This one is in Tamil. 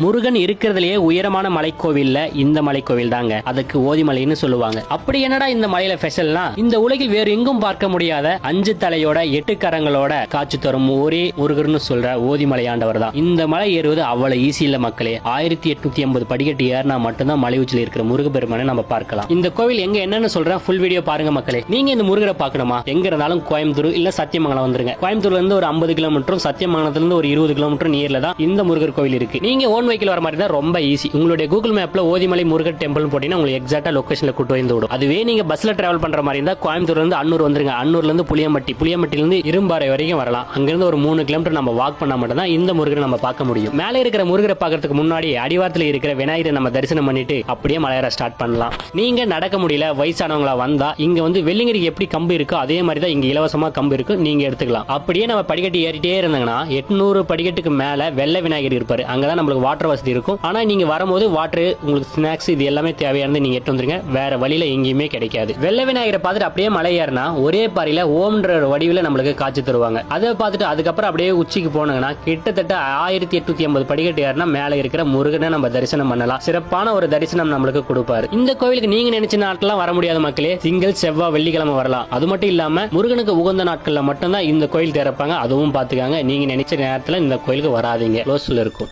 முருகன் இருக்கிறதுலயே உயரமான மலைக்கோவில்ல இந்த மலைக்கோவில் தாங்க. அதுக்கு ஓதிமலைன்னு சொல்லுவாங்க. அப்படி என்னடா இந்த மலையில ஸ்பெஷல்னா, இந்த உலகில் வேறு எங்கும் பார்க்க முடியாத 5 தலையோட 8 கரங்களோட காட்சி தரும் ஒரே முருகர்னு சொல்ற ஓதிமலை ஆண்டவர் தான். இந்த மலை ஏறுவது அவ்வளவு ஈஸி இல்ல மக்களே. 1880 படிக்கட்டு ஏறினா மட்டும்தான் மலை உச்சியில் இருக்கிற முருகப்பெருமானை நம்ம பார்க்கலாம். இந்த கோவில் எங்க என்னன்னு சொல்றேன், ஃபுல் வீடியோ பாருங்க மக்களே. நீங்க இந்த முருகரை பார்க்கணுமா, எங்க இருந்தாலும் கோயம்புத்தூர் இல்ல சத்தியமங்கலம் வந்துருங்க. கோயம்புத்தூர்ல இருந்து ஒரு 50 கிலோமீட்டரும் சத்தியமங்கலத்துல இருந்து ஒரு 20 கிலோமீட்டர் நியர்ல தான் இந்த முருகர் கோவில் இருக்கு. நீங்க ஓன் வெஹிக்கிள் வர மாதிரி தான் ரொம்ப ஈஸி. உங்களுடைய கூகுள் மேப்ல ஓதிமலை முருகர் டெம்பிள் போட்டீங்கன்னா உங்களுக்கு எக்ஸாக்டா லொகேஷன்ல கூட்டு வந்து விடும். அதுவே நீங்க பஸ்ல டிராவல் பண்ற மாதிரி இருந்தா கோயம்புத்தூர்ல இருந்து அன்னூர் வந்துருங்க. அன்னூர்ல இருந்து புளியம்பட்டியில இருந்து இரும்பாறை வரைக்கும் வரலாம். அங்கிருந்து ஒரு 3 கிலோமீட்டர் நம்ம வாக் பண்ணா மட்டும் தான் இந்த முருகரை நம்ம பார்க்க முடியும். மேலே இருக்கிற முருகரை பார்க்கறதுக்கு முன்னாடி அடிவாரத்தில் இருக்கிற விநாயகரை நம்ம தரிசனம் பண்ணிட்டு அப்படியே மலையேற ஸ்டார்ட் பண்ணலாம். நீங்க நடக்க முடியல வயசானவங்களா வந்தா இங்க வந்து வெள்ளிங்கிரிக்கு எப்படி கம்பு இருக்கோ அதே மாதிரி தான் இங்க இலவசமா கம்பு இருக்கு, நீங்க எடுத்துக்கலாம். அப்படியே நம்ம படிக்கட்டு ஏறிட்டே இருந்தாங்கன்னா 800 படிக்கட்டுக்கு மேல வெள்ளை விநாயகர் இருப்பாரு. அங்கதான் நம்மளுக்கு வாட்டர் வசதி இருக்கும். ஆனா நீங்க வரும்போது வாட்டர், உங்களுக்கு ஸ்நாக்ஸ், இது எல்லாமே தேவையானது நீங்க எடுத்து வந்துருங்க. வேற வழியில எங்கேயுமே கிடைக்காது. வெள்ளை விநாயகரை பார்த்துட்டு அப்படியே மலை ஏறினா ஒரே பாறையில ஓம்ன்ற வடிவில் நம்மளுக்கு காட்சி தருவாங்க. அதை பார்த்துட்டு அதுக்கப்புறம் அப்படியே உச்சிக்கு போனாங்கன்னா கிட்டத்தட்ட 1880 படிக்கட்டு ஏறினா மேல இருக்கிற முருகனை நம்ம தரிசனம் பண்ணலாம். சிறப்பான ஒரு தரிசனம் நம்மளுக்கு கொடுப்பாரு. இந்த கோவிலுக்கு நீங்க நினைச்ச நாட்கள்லாம் வர முடியாத மக்களே, திங்கள் செவ்வாய் வெள்ளிக்கிழமை வரலாம். அது மட்டும் இல்லாம முருகனுக்கு உகந்த நாட்கள்ல மட்டும்தான் இந்த கோயில் திறப்பாங்க. அதுவும் பாத்துக்காங்க. நீங்க நினைச்ச நேரத்துல இந்த கோயிலுக்கு வராதீங்க, க்ளோஸ்ல இருக்கும்.